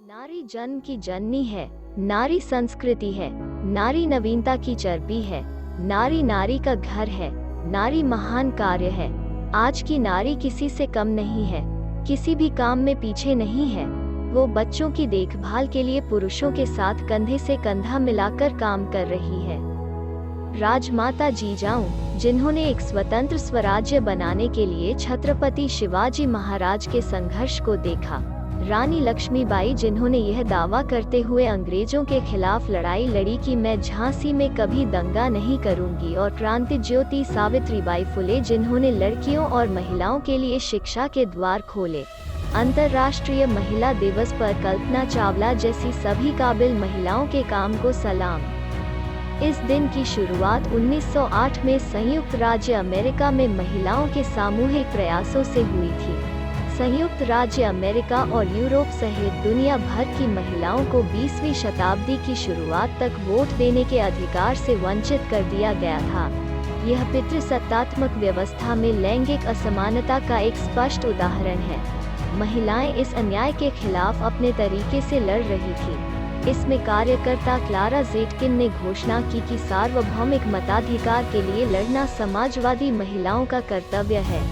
नारी जन्म की जननी है, नारी संस्कृति है, नारी नवीनता की चर्बी है, नारी नारी का घर है, नारी महान कार्य है। आज की नारी किसी से कम नहीं है, किसी भी काम में पीछे नहीं है। वो बच्चों की देखभाल के लिए पुरुषों के साथ कंधे से कंधा मिलाकर काम कर रही है। राजमाता जिजाऊ, जिन्होंने एक स्वतंत्र स्वराज्य बनाने के लिए छत्रपति शिवाजी महाराज के संघर्ष को देखा। रानी लक्ष्मीबाई, जिन्होंने यह दावा करते हुए अंग्रेजों के खिलाफ लड़ाई लड़ी कि मैं झांसी में कभी दंगा नहीं करूंगी। और क्रांति ज्योति सावित्रीबाई फुले, जिन्होंने लड़कियों और महिलाओं के लिए शिक्षा के द्वार खोले। अंतर्राष्ट्रीय महिला दिवस पर कल्पना चावला जैसी सभी काबिल महिलाओं के काम को सलाम। इस दिन की शुरुआत 1908 में संयुक्त राज्य अमेरिका में महिलाओं के सामूहिक प्रयासों से हुई थी। संयुक्त राज्य अमेरिका और यूरोप सहित दुनिया भर की महिलाओं को 20वीं शताब्दी की शुरुआत तक वोट देने के अधिकार से वंचित कर दिया गया था। यह पितृसत्तात्मक व्यवस्था में लैंगिक असमानता का एक स्पष्ट उदाहरण है। महिलाएं इस अन्याय के खिलाफ अपने तरीके से लड़ रही थी। इसमें कार्यकर्ता क्लारा ज़ेटकिन ने घोषणा की कि सार्वभौमिक मताधिकार के लिए लड़ना समाजवादी महिलाओं का कर्तव्य है।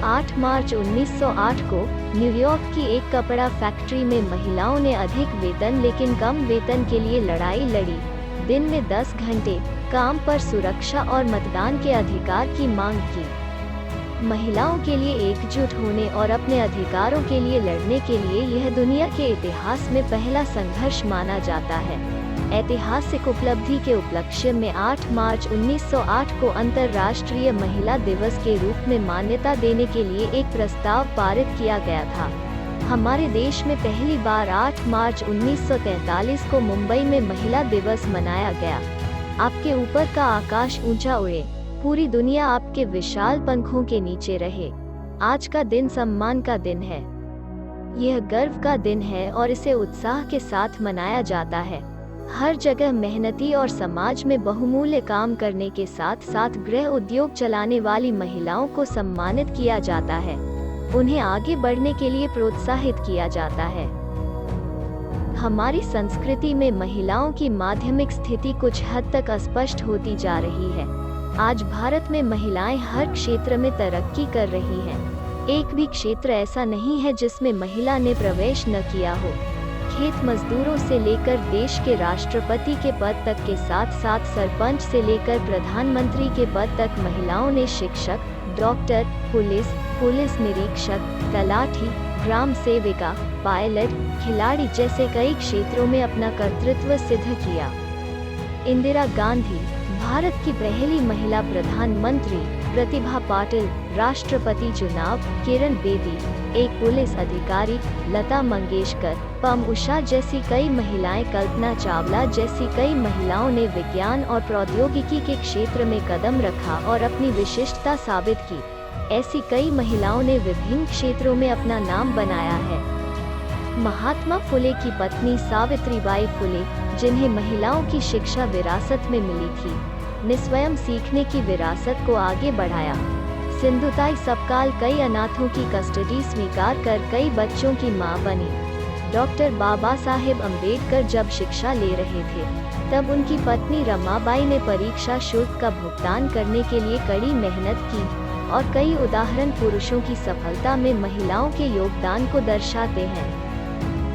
8 मार्च 1908 को न्यूयॉर्क की एक कपड़ा फैक्ट्री में महिलाओं ने अधिक वेतन लेकिन कम वेतन के लिए लड़ाई लड़ी। दिन में 10 घंटे काम पर सुरक्षा और मतदान के अधिकार की मांग की। महिलाओं के लिए एकजुट होने और अपने अधिकारों के लिए लड़ने के लिए यह दुनिया के इतिहास में पहला संघर्ष माना जाता है। ऐतिहासिक उपलब्धि के उपलक्ष्य में 8 मार्च 1908 को अंतर्राष्ट्रीय महिला दिवस के रूप में मान्यता देने के लिए एक प्रस्ताव पारित किया गया था। हमारे देश में पहली बार 8 मार्च 1943 को मुंबई में महिला दिवस मनाया गया। आपके ऊपर का आकाश ऊंचा उड़े, पूरी दुनिया आपके विशाल पंखों के नीचे रहे। आज का दिन सम्मान का दिन है। यह गर्व का दिन है और इसे उत्साह के साथ मनाया जाता है। हर जगह मेहनती और समाज में बहुमूल्य काम करने के साथ साथ गृह उद्योग चलाने वाली महिलाओं को सम्मानित किया जाता है। उन्हें आगे बढ़ने के लिए प्रोत्साहित किया जाता है। हमारी संस्कृति में महिलाओं की माध्यमिक स्थिति कुछ हद तक अस्पष्ट होती जा रही है। आज भारत में महिलाएं हर क्षेत्र में तरक्की कर रही हैं। एक भी क्षेत्र ऐसा नहीं है जिसमें महिला ने प्रवेश न किया हो। खेत मजदूरों से लेकर देश के राष्ट्रपति के पद तक के साथ साथ सरपंच से लेकर प्रधानमंत्री के पद तक महिलाओं ने शिक्षक, डॉक्टर, पुलिस निरीक्षक, तलाठी, ग्राम सेविका, पायलट, खिलाड़ी जैसे कई क्षेत्रों में अपना कर्तृत्व सिद्ध किया। इंदिरा गांधी, भारत की पहली महिला प्रधानमंत्री, प्रतिभा पाटिल, राष्ट्रपति चुनाव, किरण बेदी, एक पुलिस अधिकारी, लता मंगेशकर, पम उषा जैसी कई महिलाएं, कल्पना चावला जैसी कई महिलाओं ने विज्ञान और प्रौद्योगिकी के क्षेत्र में कदम रखा और अपनी विशिष्टता साबित की। ऐसी कई महिलाओं ने विभिन्न क्षेत्रों में अपना नाम बनाया है। महात्मा फुले की पत्नी सावित्रीबाई फुले, जिन्हें महिलाओं की शिक्षा विरासत में मिली थी, ने स्वयं सीखने की विरासत को आगे बढ़ाया। सिंधुताई सपकाल कई अनाथों की कस्टडी स्वीकार कर कई बच्चों की मां बनी। डॉक्टर बाबा साहेब अम्बेडकर जब शिक्षा ले रहे थे तब उनकी पत्नी रमाबाई ने परीक्षा शुल्क का भुगतान करने के लिए कड़ी मेहनत की। और कई उदाहरण पुरुषों की सफलता में महिलाओं के योगदान को दर्शाते हैं।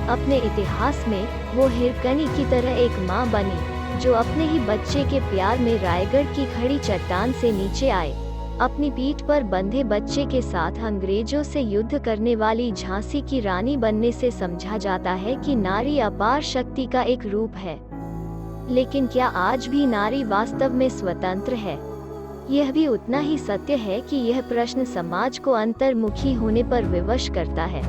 अपने इतिहास में वो हिरकनी की तरह एक मां बनी जो अपने ही बच्चे के प्यार में रायगढ़ की खड़ी चट्टान से नीचे आए। अपनी पीठ पर बंधे बच्चे के साथ अंग्रेजों से युद्ध करने वाली झांसी की रानी बनने से समझा जाता है कि नारी अपार शक्ति का एक रूप है। लेकिन क्या आज भी नारी वास्तव में स्वतंत्र है? यह भी उतना ही सत्य है कि यह प्रश्न समाज को अंतर्मुखी होने पर विवश करता है।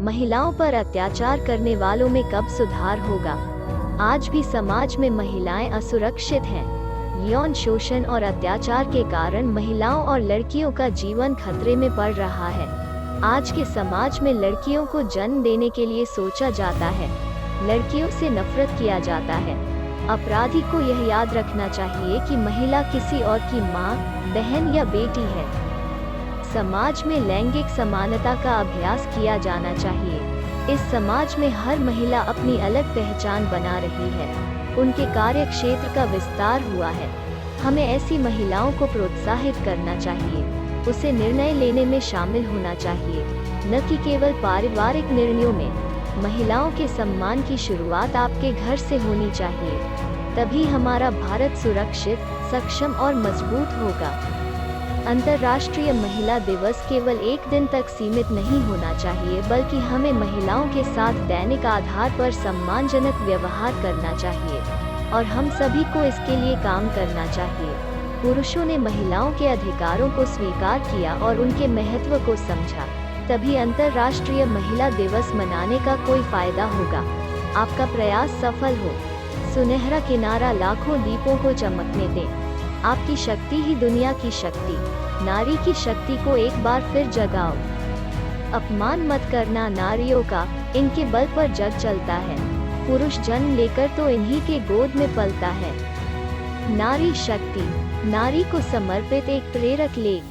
महिलाओं पर अत्याचार करने वालों में कब सुधार होगा? आज भी समाज में महिलाएं असुरक्षित हैं। यौन शोषण और अत्याचार के कारण महिलाओं और लड़कियों का जीवन खतरे में पड़ रहा है। आज के समाज में लड़कियों को जन्म देने के लिए सोचा जाता है, लड़कियों से नफरत किया जाता है। अपराधी को यह याद रखना चाहिए कि महिला किसी और की माँ, बहन या बेटी है। समाज में लैंगिक समानता का अभ्यास किया जाना चाहिए। इस समाज में हर महिला अपनी अलग पहचान बना रही है, उनके कार्य क्षेत्र का विस्तार हुआ है। हमें ऐसी महिलाओं को प्रोत्साहित करना चाहिए, उसे निर्णय लेने में शामिल होना चाहिए, न कि केवल पारिवारिक निर्णयों में। महिलाओं के सम्मान की शुरुआत आपके घर से होनी चाहिए, तभी हमारा भारत सुरक्षित, सक्षम और मजबूत होगा। अंतर्राष्ट्रीय महिला दिवस केवल एक दिन तक सीमित नहीं होना चाहिए, बल्कि हमें महिलाओं के साथ दैनिक आधार पर सम्मानजनक व्यवहार करना चाहिए और हम सभी को इसके लिए काम करना चाहिए। पुरुषों ने महिलाओं के अधिकारों को स्वीकार किया और उनके महत्व को समझा, तभी अंतर्राष्ट्रीय महिला दिवस मनाने का कोई फायदा होगा। आपका प्रयास सफल हो। सुनहरा किनारा लाखों दीपों को चमकने दें। आपकी शक्ति ही दुनिया की शक्ति। नारी की शक्ति को एक बार फिर जगाओ। अपमान मत करना नारियों का, इनके बल पर जग चलता है। पुरुष जन्म लेकर तो इन्हीं के गोद में पलता है। नारी शक्ति, नारी को समर्पित एक प्रेरक लेख।